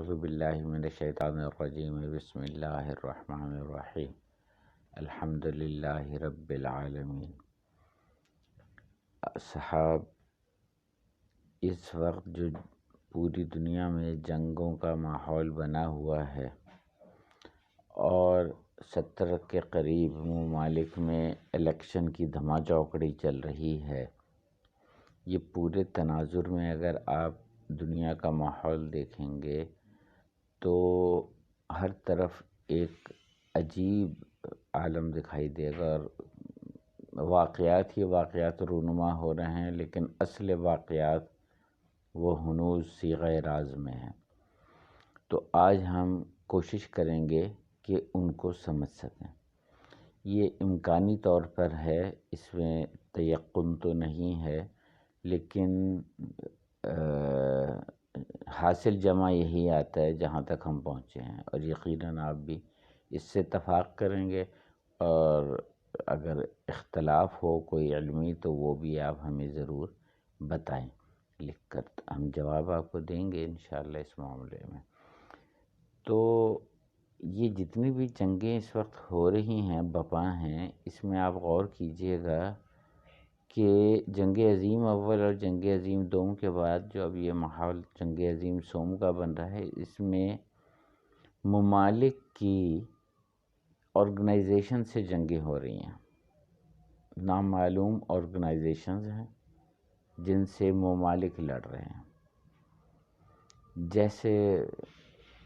اعوذ باللہ من الشیطان الرجیم بسم اللہ الرحمن الرحیم الحمد للہ رب العالمین۔ صحاب، اس وقت جو پوری دنیا میں جنگوں کا ماحول بنا ہوا ہے اور 70 کے قریب ممالک میں الیکشن کی دھما چوکڑی چل رہی ہے، یہ پورے تناظر میں اگر آپ دنیا کا ماحول دیکھیں گے تو ہر طرف ایک عجیب عالم دکھائی دے گا، اور واقعات رونما ہو رہے ہیں، لیکن اصل واقعات وہ ہنوز صیغہ راز میں ہیں۔ تو آج ہم کوشش کریں گے کہ ان کو سمجھ سکیں۔ یہ امکانی طور پر ہے، اس میں تیقن تو نہیں ہے، لیکن حاصل جمع یہی آتا ہے جہاں تک ہم پہنچے ہیں، اور یقیناً آپ بھی اس سے اتفاق کریں گے، اور اگر اختلاف ہو کوئی علمی تو وہ بھی آپ ہمیں ضرور بتائیں لکھ کر، ہم جواب آپ کو دیں گے انشاءاللہ اس معاملے میں۔ تو یہ جتنی بھی جنگیں اس وقت ہو رہی ہیں، بپا ہیں، اس میں آپ غور کیجئے گا کہ جنگ عظیم اول اور جنگ عظیم دوم کے بعد جو اب یہ ماحول جنگ عظیم سوم کا بن رہا ہے، اس میں ممالک کی آرگنائزیشن سے جنگیں ہو رہی ہیں، نامعلوم آرگنائزیشنز ہیں جن سے ممالک لڑ رہے ہیں۔ جیسے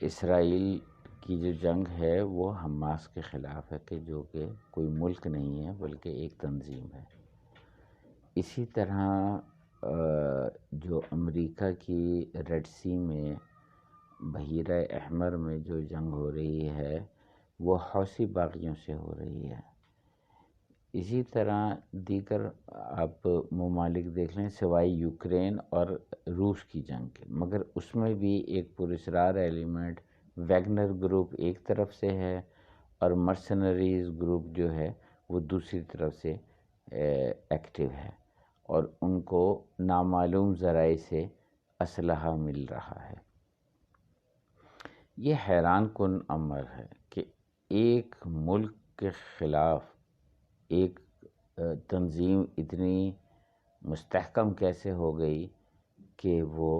اسرائیل کی جو جنگ ہے وہ حماس کے خلاف ہے، کہ جو کہ کوئی ملک نہیں ہے بلکہ ایک تنظیم ہے۔ اسی طرح جو امریکہ کی ریڈ سی میں بحیرہ احمر میں جو جنگ ہو رہی ہے وہ حوثی باغیوں سے ہو رہی ہے۔ اسی طرح دیگر آپ ممالک دیکھ لیں سوائے یوکرین اور روس کی جنگ کے، مگر اس میں بھی ایک پراسرار ایلیمنٹ ویگنر گروپ ایک طرف سے ہے، اور مرسنریز گروپ جو ہے وہ دوسری طرف سے ایکٹیو ہے، اور ان کو نامعلوم ذرائع سے اسلحہ مل رہا ہے۔ یہ حیران کن امر ہے کہ ایک ملک کے خلاف ایک تنظیم اتنی مستحکم کیسے ہو گئی کہ وہ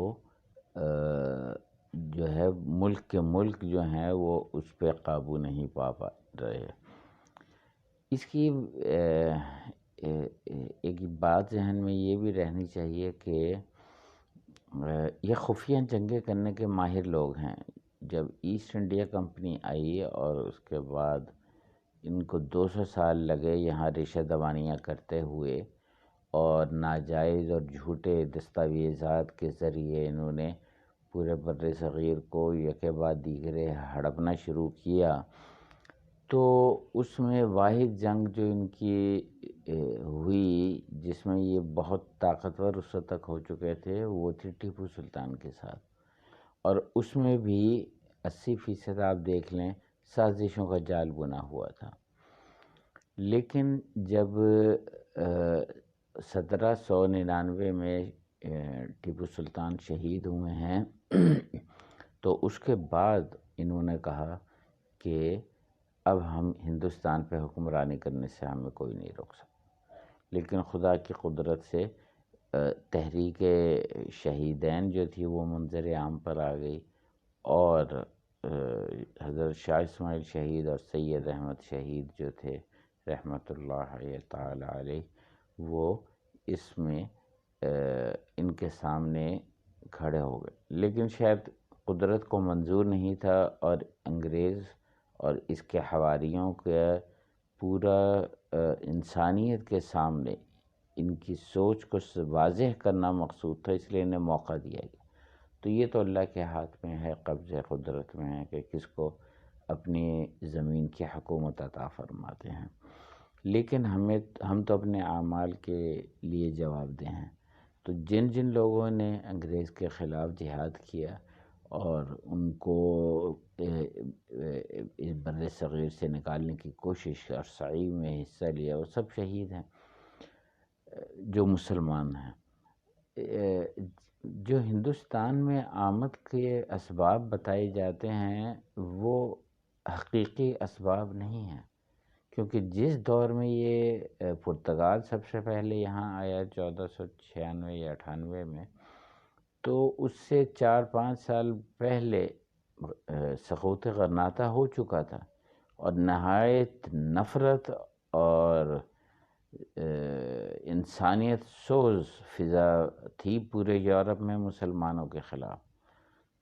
جو ہے ملک جو ہیں وہ اس پہ قابو نہیں پا رہے۔ اس کی ایک بات ذہن میں یہ بھی رہنی چاہیے کہ یہ خفیہ جنگیں کرنے کے ماہر لوگ ہیں۔ جب ایسٹ انڈیا کمپنی آئی اور اس کے بعد ان کو 200 سال لگے یہاں ریشہ دوانیاں کرتے ہوئے، اور ناجائز اور جھوٹے دستاویزات کے ذریعے انہوں نے پورے بر صغیر کو یکے بعد دیگرے ہڑپنا شروع کیا، تو اس میں واحد جنگ جو ان کی ہوئی جس میں یہ بہت طاقتور اس وقت تک ہو چکے تھے، وہ تھی ٹیپو سلطان کے ساتھ، اور اس میں بھی 80% آپ دیکھ لیں سازشوں کا جال بنا ہوا تھا۔ لیکن جب 1799 میں ٹیپو سلطان شہید ہوئے ہیں تو اس کے بعد انہوں نے کہا کہ اب ہم ہندوستان پہ حکمرانی کرنے سے ہمیں کوئی نہیں روک سکتا، لیکن خدا کی قدرت سے تحریک شہیدین جو تھی وہ منظر عام پر آ گئی، اور حضرت شاہ اسماعیل شہید اور سید احمد شہید جو تھے رحمۃ اللہ تعالی علیہ، وہ اس میں ان کے سامنے کھڑے ہو گئے، لیکن شاید قدرت کو منظور نہیں تھا، اور انگریز اور اس کے حواریوں کے پورا انسانیت کے سامنے ان کی سوچ کو واضح کرنا مقصود تھا، اس لیے انہیں موقع دیا گیا۔ تو یہ تو اللہ کے ہاتھ میں ہے، قبضہ قدرت میں ہے کہ کس کو اپنی زمین کی حکومت عطا فرماتے ہیں، لیکن ہم تو اپنے اعمال کے لیے جواب دہ ہیں۔ تو جن لوگوں نے انگریز کے خلاف جہاد کیا اور ان کو بر صغیر سے نکالنے کی کوشش اور سعی میں حصہ لیا، وہ سب شہید ہیں جو مسلمان ہیں۔ جو ہندوستان میں آمد کے اسباب بتائے جاتے ہیں وہ حقیقی اسباب نہیں ہیں، کیونکہ جس دور میں یہ پرتگال سب سے پہلے یہاں آیا 1496 یا 98 میں، تو اس سے 4-5 سال پہلے سقوط غرناطہ ہو چکا تھا، اور نہایت نفرت اور انسانیت سوز فضا تھی پورے یورپ میں مسلمانوں کے خلاف.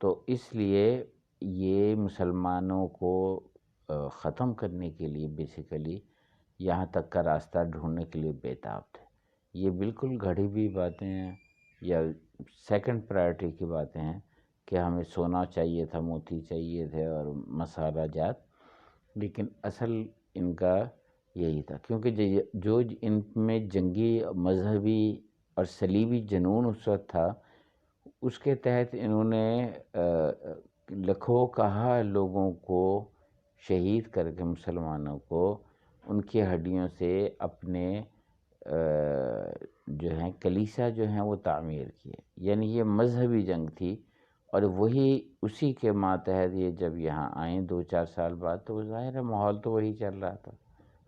تو اس لیے یہ مسلمانوں کو ختم کرنے کے لیے بیسیکلی یہاں تک کا راستہ ڈھونڈنے کے لیے بےتاب تھے. یہ بالکل گھڑی ہوئی باتیں ہیں یا سیکنڈ پرائرٹی کی باتیں ہیں کہ ہمیں سونا چاہیے تھا، موتی چاہیے تھے اور مسالہ جات، لیکن اصل ان کا یہی تھا. کیونکہ جو ان میں جنگی مذہبی اور صلیبی جنون اس وقت تھا، اس کے تحت انہوں نے لکھوں کہا لوگوں کو شہید کر کے، مسلمانوں کو ان کی ہڈیوں سے اپنے جو ہیں کلیسا جو ہیں وہ تعمیر کیے. یعنی یہ مذہبی جنگ تھی، اور وہی اسی کے ماتحت یہ جب یہاں آئیں 2-4 سال بعد، تو ظاہر ہے ماحول تو وہی چل رہا تھا،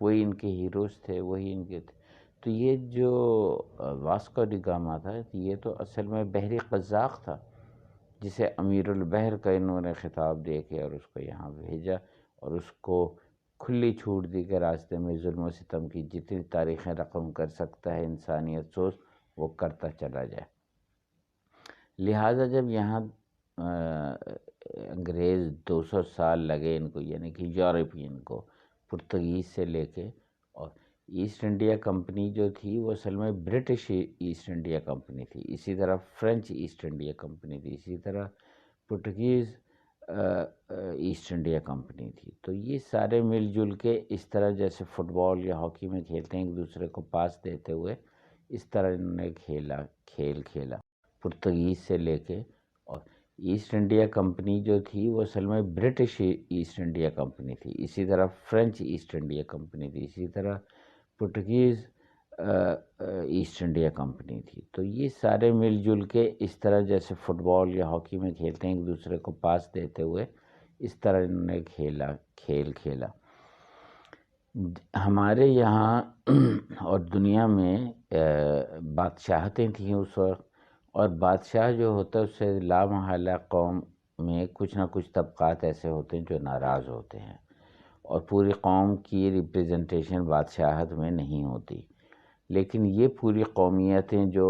وہی ان کے ہیروز تھے، وہی ان کے تھے. تو یہ جو واسکو ڈی گاما تھا، یہ تو اصل میں بحری قزاق تھا، جسے امیر البحر کا انہوں نے خطاب دے کے اور اس کو یہاں بھیجا، اور اس کو کھلی چھوٹ دی کہ راستے میں ظلم و ستم کی جتنی تاریخیں رقم کر سکتا ہے انسانیت سوز، وہ کرتا چلا جائے. لہٰذا جب یہاں انگریز 200 سال لگے ان کو، یعنی کہ یورپین کو، پرتگیز سے لے کے، اور ایسٹ انڈیا کمپنی جو تھی وہ اصل میں برٹش ایسٹ انڈیا کمپنی تھی، اسی طرح فرینچ ایسٹ انڈیا کمپنی تھی، اسی طرح پرتگیز ایسٹ انڈیا کمپنی تھی. تو یہ سارے مل جل کے اس طرح جیسے فٹ بال یا ہاکی میں کھیلتے ہیں ایک دوسرے کو پاس دیتے ہوئے، اس طرح انہوں نے کھیل کھیلا پرتگیز سے لے کے. اور ایسٹ انڈیا کمپنی جو تھی وہ اصل میں برٹش ایسٹ انڈیا کمپنی تھی، اسی طرح فرینچ ایسٹ انڈیا کمپنی تھی، اسی طرح پرتگیز ایسٹ انڈیا کمپنی تھی. تو یہ سارے مل جل کے اس طرح جیسے فٹ بال یا ہاکی میں کھیلتے ہیں ایک دوسرے کو پاس دیتے ہوئے، اس طرح انہوں نے کھیل کھیلا. ہمارے یہاں اور دنیا میں بادشاہتیں تھیں اس وقت، اور بادشاہ جو ہوتا ہے اس سے لا محالہ قوم میں کچھ نہ کچھ طبقات ایسے ہوتے ہیں جو ناراض ہوتے ہیں، اور پوری قوم کی ریپریزنٹیشن بادشاہت میں نہیں ہوتی. لیکن یہ پوری قومیتیں جو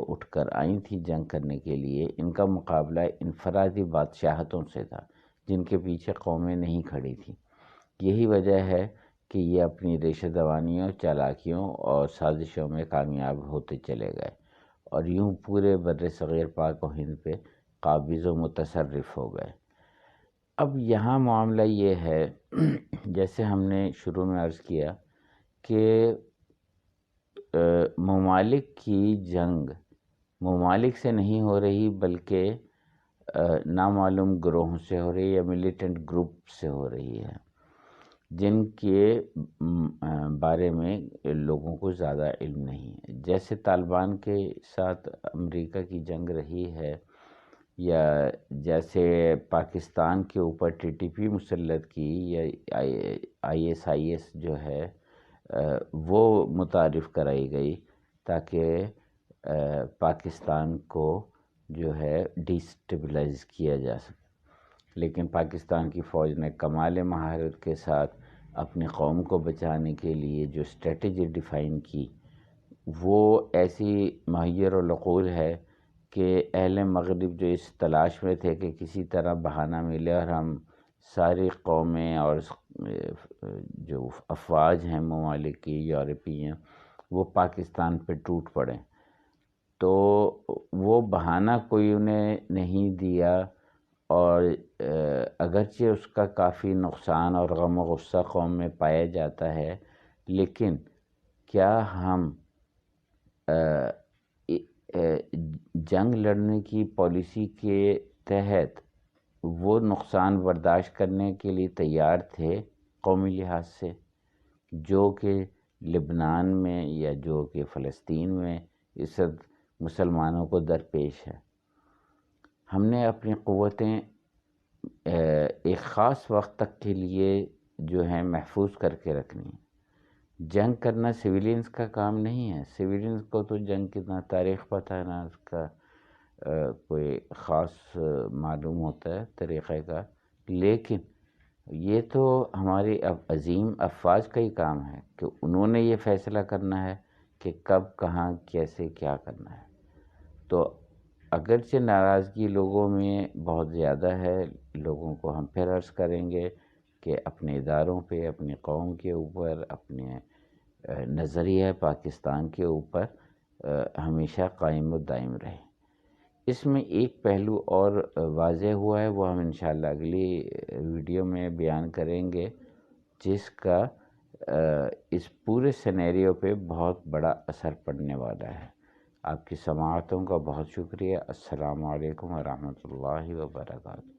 اٹھ کر آئی تھیں جنگ کرنے کے لیے، ان کا مقابلہ انفرادی بادشاہتوں سے تھا جن کے پیچھے قومیں نہیں کھڑی تھیں. یہی وجہ ہے کہ یہ اپنی ریشہ دوانیوں، چالاکیوں اور سازشوں میں کامیاب ہوتے چلے گئے، اور یوں پورے بر صغیر پاک و ہند پہ قابض و متصرف ہو گئے. اب یہاں معاملہ یہ ہے، جیسے ہم نے شروع میں عرض کیا کہ ممالک کی جنگ ممالک سے نہیں ہو رہی، بلکہ نامعلوم گروہوں سے ہو رہی ہے یا ملیٹنٹ گروپ سے ہو رہی ہے، جن کے بارے میں لوگوں کو زیادہ علم نہیں ہے. جیسے طالبان کے ساتھ امریکہ کی جنگ رہی ہے، یا جیسے پاکستان کے اوپر ٹی ٹی پی مسلط کی، یا آئی ایس جو ہے وہ متعارف کرائی گئی تاکہ پاکستان کو جو ہے ڈیسٹیبلائز کیا جا سکے. لیکن پاکستان کی فوج نے کمال مہارت کے ساتھ اپنی قوم کو بچانے کے لیے جو اسٹریٹجی ڈیفائن کی، وہ ایسی مہیر العقول ہے کہ اہل مغرب جو اس تلاش میں تھے کہ کسی طرح بہانہ ملے اور ہم ساری قومیں اور جو افواج ہیں ممالک کی یورپی ہیں وہ پاکستان پہ ٹوٹ پڑیں، تو وہ بہانہ کوئی انہیں نہیں دیا. اور اگرچہ اس کا کافی نقصان اور غم و غصہ قوم میں پایا جاتا ہے، لیکن کیا ہم جنگ لڑنے کی پالیسی کے تحت وہ نقصان برداشت کرنے کے لیے تیار تھے قومی لحاظ سے جو کہ لبنان میں یا جو کہ فلسطین میں اس وقت مسلمانوں کو درپیش ہے؟ ہم نے اپنی قوتیں ایک خاص وقت تک کے لیے جو ہیں محفوظ کر کے رکھنی ہے۔ جنگ کرنا سویلینز کا کام نہیں ہے، سویلینز کو تو جنگ کی نہ تاریخ پتہ ہے نہ اس کا کوئی خاص معلوم ہوتا ہے طریقہ کا، لیکن یہ تو ہماری عظیم افواج کا ہی کام ہے کہ انہوں نے یہ فیصلہ کرنا ہے کہ کب کہاں کیسے کیا کرنا ہے۔ تو اگرچہ ناراضگی لوگوں میں بہت زیادہ ہے، لوگوں کو ہم پھر عرض کریں گے کہ اپنے اداروں پہ، اپنی قوم کے اوپر، اپنے نظریہ پاکستان کے اوپر ہمیشہ قائم و دائم رہے۔ اس میں ایک پہلو اور واضح ہوا ہے، وہ ہم انشاءاللہ اگلی ویڈیو میں بیان کریں گے، جس کا اس پورے سینیریو پہ بہت بڑا اثر پڑنے والا ہے۔ آپ کی سماعتوں کا بہت شکریہ۔ السلام علیکم ورحمۃ اللہ وبرکاتہ۔